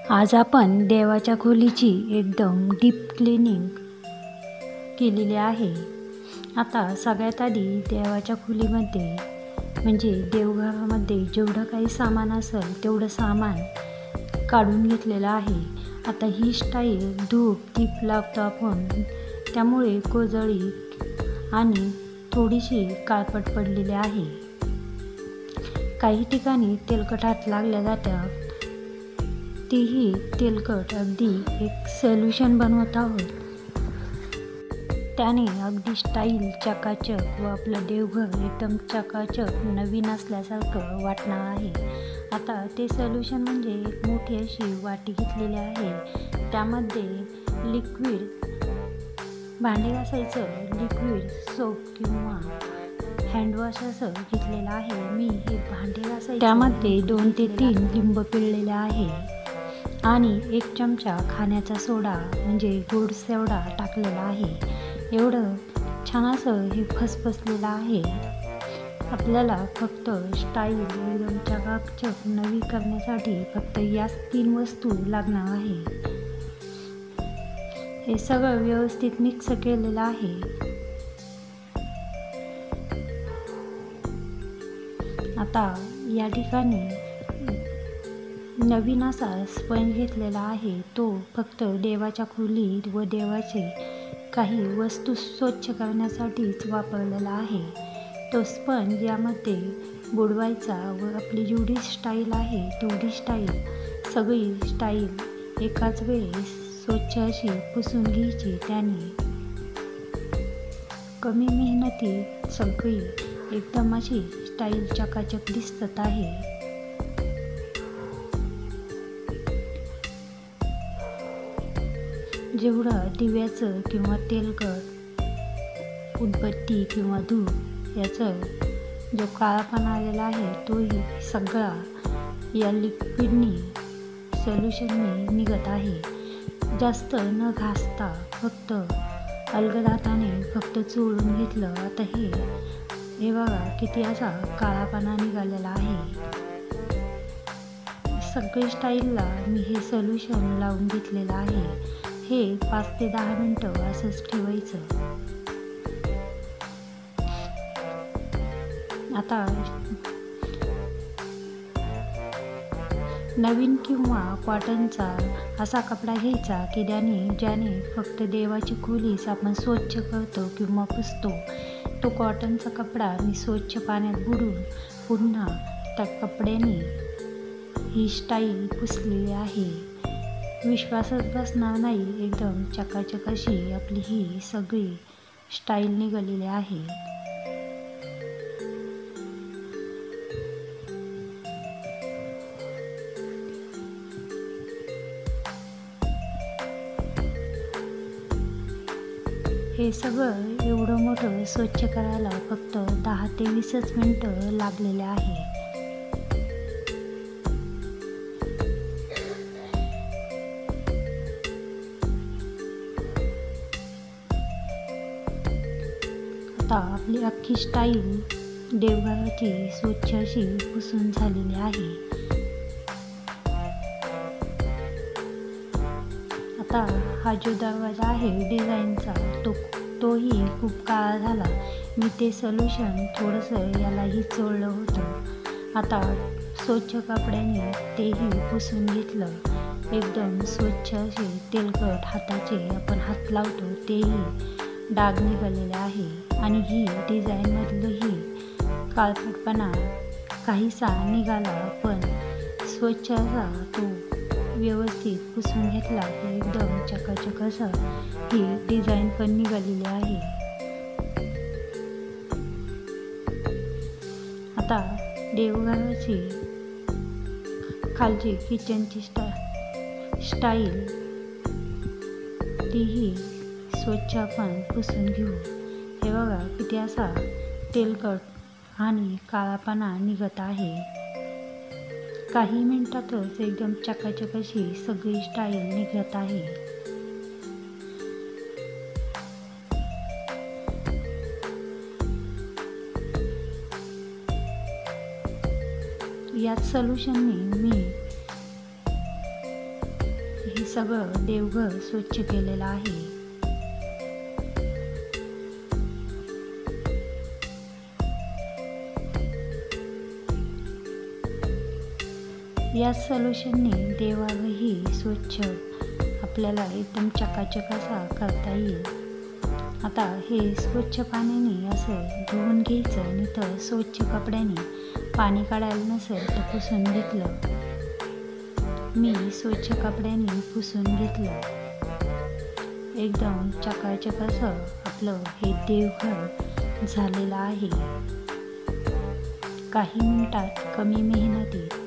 आज आपण देवाच्या खोलीची एकदम डीप क्लिनिंग केलेली आहे। आता सगळ्यात आधी देवाच्या खोलीमध्ये म्हणजे देवघरामध्ये जेवढं काही सामान असेल तेवढं सामान काढून घेतलेलं आहे। आता ही स्टाईल धूप दीप लावतो आपण, त्यामुळे कोजळी आणि थोडीशी काळपट पडलेली आहे। काही ठिकाणी तेलकट हात लागल्या जातात, तीही तेलकट अगदी एक सोल्युशन बनवत आहोत। त्याने अगदी स्टाईल चकाचक व आपलं देवघर एकदम चकाचक नवीन असल्यासारखं वाटणार आहे। आता ते सोल्युशन म्हणजे एक मोठी अशी वाटी घेतलेली आहे, त्यामध्ये लिक्विड भांडे घासायचं लिक्विड सोप किंवा हँडवॉश असं घेतलेलं आहे। मी हे भांडे घासायचं त्यामध्ये 2 ते 3 लिंब पिळलेले आहे आणि 1 चमचा खाण्याचा सोडा म्हणजे गोड सोडा टाकलेला आहे। एवढं छान असं हे फसफसलेलं आहे। आपल्याला फक्त स्टाईल एकदम चकाचक नवी करण्यासाठी फक्त याच 3 वस्तू लागणार आहे। हे सगळं व्यवस्थित मिक्स केलेलं आहे। आता या ठिकाणी नवीन असा स्पंज घेतलेला आहे, तो फक्त देवाच्या खोलीत व देवाचे काही वस्तू स्वच्छ करण्यासाठीच वापरलेला आहे। तो स्पंज यामध्ये बुडवायचा व आपली जेवढी स्टाईल आहे तेवढी स्टाईल सगळी स्टाईल एकाच वेळेस स्वच्छ अशी पुसून घ्यायची। त्याने कमी मेहनतीत सगळी एकदम अशी स्टाईल चकाचक दिसत आहे। जेवढं दिव्याचं किंवा तेलकट उदबत्ती किंवा धूप याचं जो काळापणा आलेला आहे तोही सगळा या लिक्विडनी सोल्युशननी निघत आहे। जास्त न घासता फक्त अलगद हाताने फक्त चोळून घेतलं। आता हे बघा किती असा काळापणा निघालेला आहे। सगळी स्टाईलला मी हे सोल्युशन लावून घेतलेलं आहे। हे 5 ते 10 मिनटं असंच ठेवायचं। आता नवीन किंवा कॉटनचा असा कपडा घ्यायचा की ज्याने फक्त देवाची खोलीच आपण स्वच्छ करतो किंवा पुसतो। तो कॉटनचा कपडा मी स्वच्छ पाण्यात बुडवून पुन्हा त्या कपड्याने ही स्टाईल पुसलेली आहे। विश्वासच बसणार नाही, एकदम चकाचक अशी आपली ही सगळी स्टाईल निघालेली आहे। हे सगळं एवढं मोठं स्वच्छ करायला फक्त 10 ते 20 मिनटं लागलेले आहे। आता आपली अख्खी स्टाईल देवघराची स्वच्छ अशी पुसून झालेली आहे। आता हा जो दरवाजा आहे डिझाईनचा तोही खूप काळा झाला। मी ते सोल्युशन थोडंसं यालाही चोळलं होतं। आता स्वच्छ कपड्याने तेही पुसून घेतलं। एकदम स्वच्छ असे तेलकट हाताचे आपण हात लावतो तेही डाग निघालेले आहे आणि ही डिझाईनमधलंही काळपटपणा काहीसा निघाला, पण स्वच्छ असा तो व्यवस्थित पुसून घेतला की एकदम चकाचक असं ही डिझाईन पण निघालेली आहे। आता देवघराची खालची किचनची स्टाईल तीही स्वच्छ आपण पुसून घेऊ। हे बघा किती असा तेलकट आणि काळापणा निघत आहे। काही मिनिटातच एकदम चकाचक अशी सगळी स्टाईल निघत आहे। याच सोल्युशनने मी हे सगळं देवघर स्वच्छ केलेलं आहे. या सोल्युशनने देवालाही स्वच्छ आपल्याला एकदम चकाचक असा करता येईल. आता हे स्वच्छ पाण्याने असं धुवून घ्यायचं आणि तर स्वच्छ कपड्याने पाणी काढायला नसेल तर पुसून घेतलं. मी स्वच्छ कपड्याने पुसून घेतलं. एकदम चकाचक असं आपलं हे देवघर झालेलं आहे. काही मिनिटात कमी मेहनतीत